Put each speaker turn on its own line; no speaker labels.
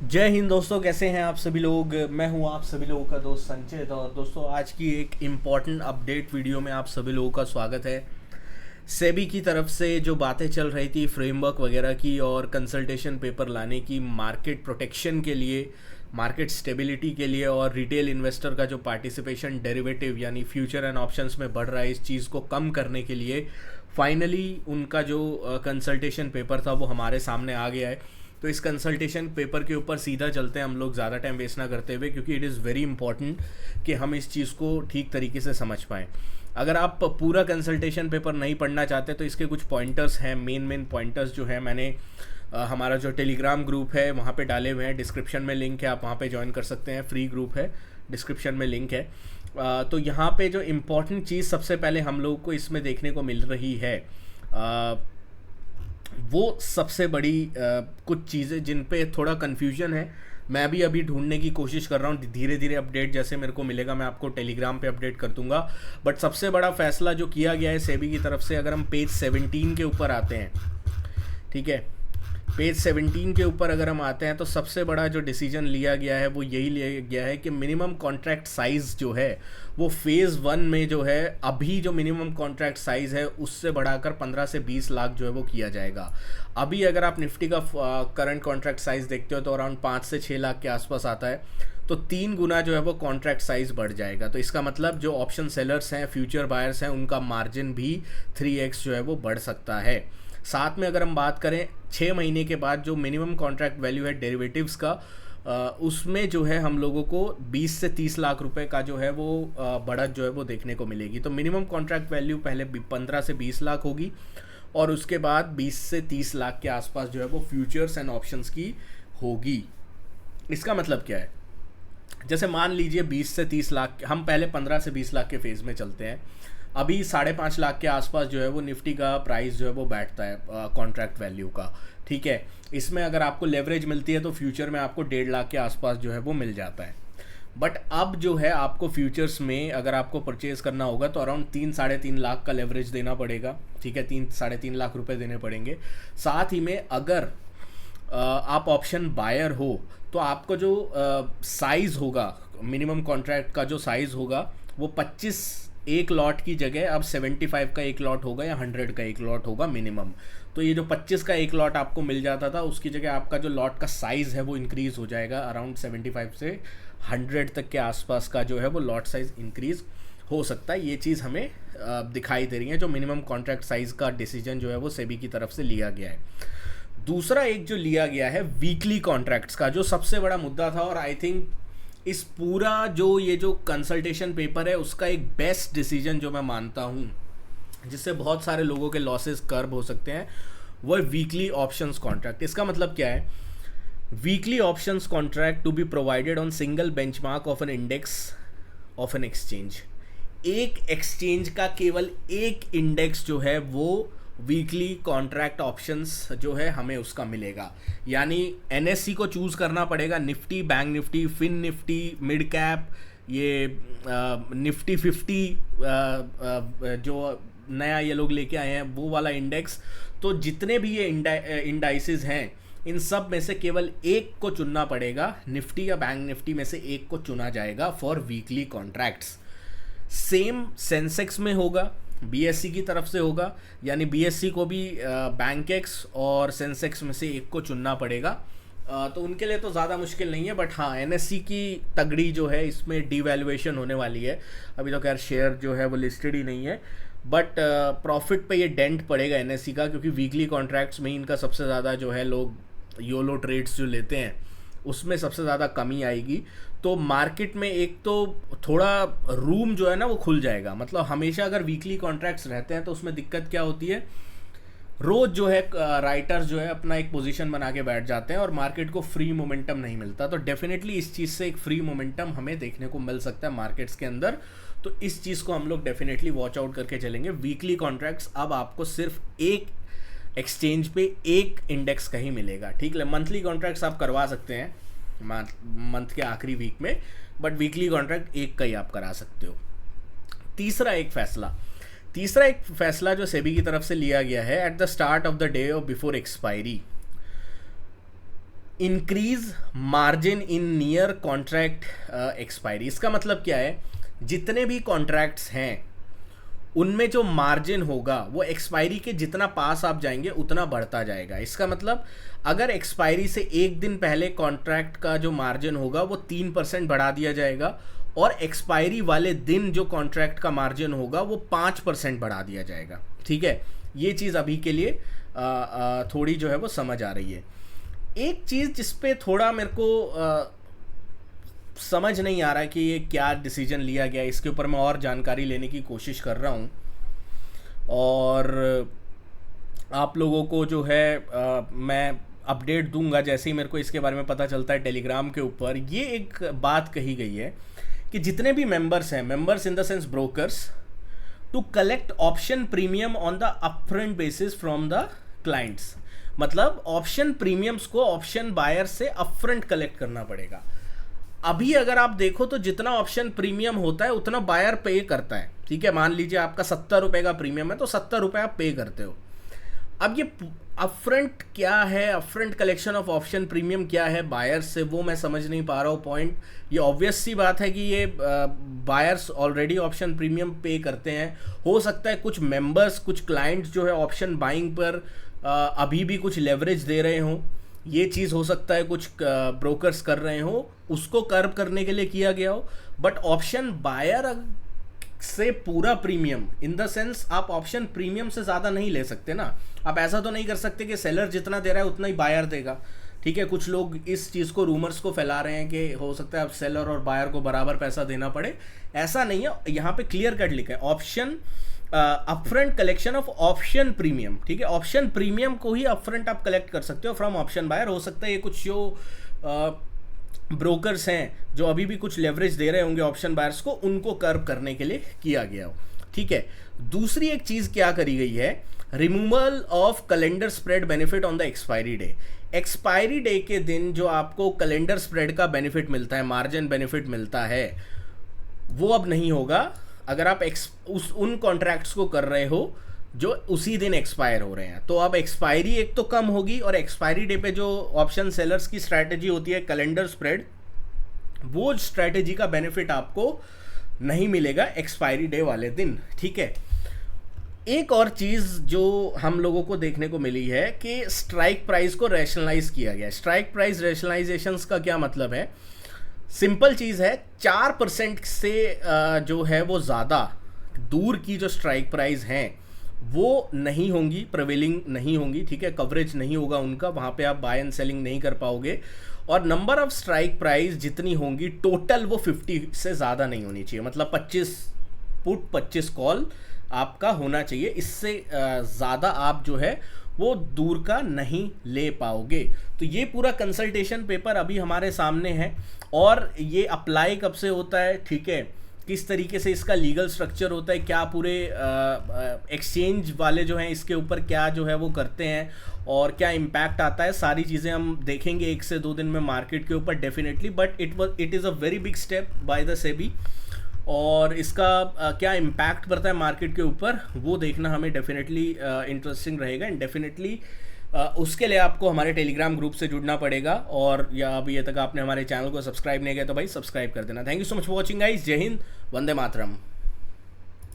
जय हिंद दोस्तों, कैसे हैं आप सभी लोग। मैं हूं आप सभी लोगों का दोस्त संचित। और दोस्तों, आज की एक इम्पॉर्टेंट अपडेट वीडियो में आप सभी लोगों का स्वागत है। सेबी की तरफ से जो बातें चल रही थी फ्रेमवर्क वगैरह की और कंसल्टेशन पेपर लाने की, मार्केट प्रोटेक्शन के लिए, मार्केट स्टेबिलिटी के लिए और रिटेल इन्वेस्टर का जो पार्टिसिपेशन डेरिवेटिव यानी फ्यूचर एंड ऑप्शंस में बढ़ रहा है, इस चीज़ को कम करने के लिए फाइनली उनका जो कंसल्टेशन पेपर था वो हमारे सामने आ गया है। तो इस कंसल्टेशन पेपर के ऊपर सीधा चलते हैं हम लोग, ज़्यादा टाइम वेस्ट ना करते हुए, क्योंकि इट इज़ वेरी इंपॉर्टेंट कि हम इस चीज़ को ठीक तरीके से समझ पाएँ। अगर आप पूरा कंसल्टेशन पेपर नहीं पढ़ना चाहते तो इसके कुछ पॉइंटर्स हैं, मेन पॉइंटर्स जो है मैंने हमारा जो टेलीग्राम ग्रुप है वहाँ पे डाले हुए हैं। डिस्क्रिप्शन में लिंक है, आप वहाँ पे ज्वाइन कर सकते हैं। फ्री ग्रुप है, डिस्क्रिप्शन में लिंक है। तो यहाँ पे जो इम्पोर्टेंट चीज़ सबसे पहले हम लोग को इसमें देखने को मिल रही है, वो सबसे बड़ी कुछ चीज़ें जिन पे थोड़ा कन्फ्यूजन है, मैं भी अभी ढूंढने की कोशिश कर रहा हूँ। धीरे धीरे अपडेट जैसे मेरे को मिलेगा मैं आपको टेलीग्राम पे अपडेट कर दूंगा। बट सबसे बड़ा फैसला जो किया गया है सेबी की तरफ से, अगर हम पेज 17 के ऊपर आते हैं, ठीक है, पेज 17 के ऊपर अगर हम आते हैं तो सबसे बड़ा जो डिसीजन लिया गया है वो यही लिया गया है कि मिनिमम कॉन्ट्रैक्ट साइज़ जो है वो फेज़ 1 में जो है अभी जो मिनिमम कॉन्ट्रैक्ट साइज़ है उससे बढ़ाकर 15 से 20 लाख जो है वो किया जाएगा। अभी अगर आप निफ्टी का करंट कॉन्ट्रैक्ट साइज़ देखते हो तो अराउंड 5 से 6 लाख के आसपास आता है। तो 3 गुना जो है वो कॉन्ट्रैक्ट साइज़ बढ़ जाएगा। तो इसका मतलब जो ऑप्शन सेलर्स हैं, फ्यूचर बायर्स हैं, उनका मार्जिन भी 3x जो है वो बढ़ सकता है। साथ में अगर हम बात करें 6 महीने के बाद जो मिनिमम कॉन्ट्रैक्ट वैल्यू है डेरिवेटिव्स का, उसमें जो है हम लोगों को 20 से 30 लाख रुपए का जो है वो बढ़त जो है वो देखने को मिलेगी। तो मिनिमम कॉन्ट्रैक्ट वैल्यू पहले 15 से 20 लाख होगी और उसके बाद 20 से 30 लाख के आसपास जो है वो फ्यूचर्स एंड ऑप्शंस की होगी। इसका मतलब क्या है, जैसे मान लीजिए 20 से 30 लाख, हम पहले 15 से 20 लाख के फेज़ में चलते हैं। अभी 5.5 लाख के आसपास जो है वो निफ्टी का प्राइस जो है वो बैठता है कॉन्ट्रैक्ट वैल्यू का, ठीक है। इसमें अगर आपको लेवरेज मिलती है तो फ्यूचर में आपको 1.5 लाख के आसपास जो है वो मिल जाता है। बट अब जो है आपको फ्यूचर्स में अगर आपको परचेज़ करना होगा तो अराउंड 3-3.5 लाख का लेवरेज देना पड़ेगा, ठीक है, 3-3.5 लाख रुपए देने पड़ेंगे। साथ ही में अगर आप ऑप्शन बायर हो तो आपको जो साइज़ होगा, मिनिमम कॉन्ट्रैक्ट का जो साइज़ होगा वो 25 एक लॉट की जगह अब 75 का एक लॉट होगा या 100 का एक लॉट होगा मिनिमम। तो ये जो 25 का एक लॉट आपको मिल जाता था उसकी जगह आपका जो लॉट का साइज़ है वो इंक्रीज़ हो जाएगा। अराउंड 75 से 100 तक के आसपास का जो है वो लॉट साइज़ इंक्रीज़ हो सकता है। ये चीज़ हमें दिखाई दे रही है, जो मिनिमम कॉन्ट्रैक्ट साइज़ का डिसीजन जो है वो सेबी की तरफ से लिया गया है। दूसरा एक जो लिया गया है वीकली कॉन्ट्रैक्ट्स का, जो सबसे बड़ा मुद्दा था और आई थिंक इस पूरा जो ये जो कंसल्टेशन पेपर है उसका एक बेस्ट डिसीजन जो मैं मानता हूँ, जिससे बहुत सारे लोगों के लॉसेस कर्ब हो सकते हैं, वो है वीकली ऑप्शंस कॉन्ट्रैक्ट। इसका मतलब क्या है, weekly options contract to be provided on single benchmark of an index of an exchange. एक एक्सचेंज का केवल एक इंडेक्स जो है वो वीकली कॉन्ट्रैक्ट ऑप्शंस जो है हमें उसका मिलेगा। यानी एनएससी को चूज़ करना पड़ेगा, Nifty, bank Nifty, fin Nifty, mid cap, ये निफ्टी 50 जो नया ये लोग लेके आए हैं वो वाला इंडेक्स। तो जितने भी ये इंडाइसेस हैं इन सब में से केवल एक को चुनना पड़ेगा, निफ्टी या बैंक निफ्टी में से एक को चुना जाएगा for weekly contracts. Same Sensex में होगा, बीएससी की तरफ से होगा, यानी बीएससी को भी बैंकेक्स और सेंसेक्स में से एक को चुनना पड़ेगा। तो उनके लिए तो ज़्यादा मुश्किल नहीं है, बट हाँ एनएससी की तगड़ी जो है इसमें डिवैल्यूएशन होने वाली है। अभी तो खैर शेयर जो है वो लिस्टेड ही नहीं है, बट प्रॉफिट पे ये डेंट पड़ेगा एनएससी का, क्योंकि वीकली कॉन्ट्रैक्ट्स में इनका सबसे ज़्यादा जो है लोग योलो ट्रेड्स जो लेते हैं उसमें सबसे ज़्यादा कमी आएगी। तो मार्केट में एक तो थोड़ा रूम जो है ना वो खुल जाएगा। मतलब हमेशा अगर वीकली कॉन्ट्रैक्ट्स रहते हैं तो उसमें दिक्कत क्या होती है, रोज़ जो है राइटर्स जो है अपना एक पोजीशन बना के बैठ जाते हैं और मार्केट को फ्री मोमेंटम नहीं मिलता। तो डेफिनेटली इस चीज़ से एक फ्री मोमेंटम हमें देखने को मिल सकता है मार्केट्स के अंदर। तो इस चीज़ को हम लोग डेफिनेटली वॉच आउट करके चलेंगे। वीकली कॉन्ट्रैक्ट्स अब आपको सिर्फ एक एक्सचेंज पे एक इंडेक्स का ही मिलेगा, ठीक है। मंथली कॉन्ट्रैक्ट्स आप करवा सकते हैं मंथ के आखिरी वीक में, बट वीकली कॉन्ट्रैक्ट एक का ही आप करा सकते हो। तीसरा एक फैसला जो सेबी की तरफ से लिया गया है, at the start of the day और before expiry, increase margin in near contract expiry. इसका मतलब क्या है, जितने भी कॉन्ट्रैक्ट्स हैं उनमें जो मार्जिन होगा वो एक्सपायरी के जितना पास आप जाएंगे उतना बढ़ता जाएगा। इसका मतलब अगर एक्सपायरी से एक दिन पहले कॉन्ट्रैक्ट का जो मार्जिन होगा वो 3% बढ़ा दिया जाएगा, और एक्सपायरी वाले दिन जो कॉन्ट्रैक्ट का मार्जिन होगा वो 5% बढ़ा दिया जाएगा। ठीक है, ये चीज़ अभी के लिए थोड़ी जो है वो समझ आ रही है। एक चीज़ जिस पे थोड़ा मेरे को समझ नहीं आ रहा है कि ये क्या डिसीजन लिया गया, इसके ऊपर मैं और जानकारी लेने की कोशिश कर रहा हूँ, और आप लोगों को जो है मैं अपडेट दूंगा जैसे ही मेरे को इसके बारे में पता चलता है टेलीग्राम के ऊपर। ये एक बात कही गई है कि जितने भी मेंबर्स हैं, members in the sense brokers, to collect option premium on the upfront basis from the clients. मतलब ऑप्शन प्रीमियम्स को ऑप्शन बायर से अपफ्रंट कलेक्ट करना पड़ेगा। अभी अगर आप देखो तो जितना ऑप्शन प्रीमियम होता है उतना बायर पे करता है। ठीक है, मान लीजिए आपका 70 रुपये का प्रीमियम है तो 70 रुपये आप पे करते हो। अब ये अपफ्रंट क्या है, upfront collection of option premium क्या है बायर्स से, वो मैं समझ नहीं पा रहा हूँ पॉइंट। ये ऑब्वियस सी बात है कि ये बायर्स ऑलरेडी ऑप्शन प्रीमियम पे करते हैं। हो सकता है कुछ मेंबर्स, कुछ क्लाइंट्स जो है ऑप्शन बाइंग पर अभी भी कुछ लेवरेज दे रहे हों, ये चीज़ हो सकता है कुछ ब्रोकर्स कर रहे हो, उसको कर्व करने के लिए किया गया हो। बट ऑप्शन बायर से पूरा प्रीमियम इन द सेंस आप ऑप्शन प्रीमियम से ज़्यादा नहीं ले सकते ना। आप ऐसा तो नहीं कर सकते कि सेलर जितना दे रहा है उतना ही बायर देगा। ठीक है, कुछ लोग इस चीज़ को, रूमर्स को फैला रहे हैं कि हो सकता है अब सेलर और बायर को बराबर पैसा देना पड़े। ऐसा नहीं है, यहाँ पे क्लियर कट लिखा है option upfront collection of option premium. ठीक है, ऑप्शन प्रीमियम को ही अपफ्रंट आप कलेक्ट कर सकते हो फ्रॉम ऑप्शन बायर। हो सकता है ये कुछ जो ब्रोकर्स हैं जो अभी भी कुछ लेवरेज दे रहे होंगे ऑप्शन बायर्स को, उनको कर्व करने के लिए किया गया हो। ठीक है, दूसरी एक चीज़ क्या करी गई है, removal of calendar spread benefit on the expiry day. Expiry day के दिन जो आपको कैलेंडर स्प्रेड का बेनिफिट मिलता है, मार्जिन बेनिफिट मिलता है, वो अब नहीं होगा अगर आप उन कॉन्ट्रैक्ट्स को कर रहे हो जो उसी दिन एक्सपायर हो रहे हैं। तो अब एक्सपायरी एक तो कम होगी, और एक्सपायरी डे पे जो ऑप्शन सेलर्स की स्ट्रैटेजी होती है कैलेंडर स्प्रेड, वो स्ट्रैटेजी का बेनिफिट आपको नहीं मिलेगा एक्सपायरी डे वाले दिन। ठीक है, एक और चीज़ जो हम लोगों को देखने को मिली है कि स्ट्राइक प्राइस को रैशनलाइज किया गया। स्ट्राइक प्राइस रैशनलाइजेशंस का क्या मतलब है, सिंपल चीज़ है, 4% से जो है वो ज़्यादा दूर की जो स्ट्राइक प्राइस हैं वो नहीं होंगी, प्रिवेलिंग नहीं होंगी। ठीक है, कवरेज नहीं होगा उनका, वहाँ पे आप बाय एंड सेलिंग नहीं कर पाओगे। और नंबर ऑफ स्ट्राइक प्राइस जितनी होंगी टोटल वो 50 से ज़्यादा नहीं होनी चाहिए। मतलब 25 पुट 25 कॉल आपका होना चाहिए, इससे ज़्यादा आप जो है वो दूर का नहीं ले पाओगे। तो ये पूरा कंसल्टेशन पेपर अभी हमारे सामने है, और ये अप्लाई कब से होता है, ठीक है, किस तरीके से इसका लीगल स्ट्रक्चर होता है, क्या पूरे एक्सचेंज वाले जो हैं इसके ऊपर क्या जो है वो करते हैं, और क्या इम्पैक्ट आता है, सारी चीज़ें हम देखेंगे 1 से 2 दिन में मार्केट के ऊपर definitely. But it is a very big step by the SEBI, और इसका क्या इम्पैक्ट पड़ता है मार्केट के ऊपर वो देखना हमें डेफिनेटली इंटरेस्टिंग रहेगा। एंड डेफिनेटली उसके लिए आपको हमारे टेलीग्राम ग्रुप से जुड़ना पड़ेगा, और या अभी ये तक आपने हमारे चैनल को सब्सक्राइब नहीं किया तो भाई सब्सक्राइब कर देना। Thank you so much for watching guys. जय हिंद, वंदे मातरम।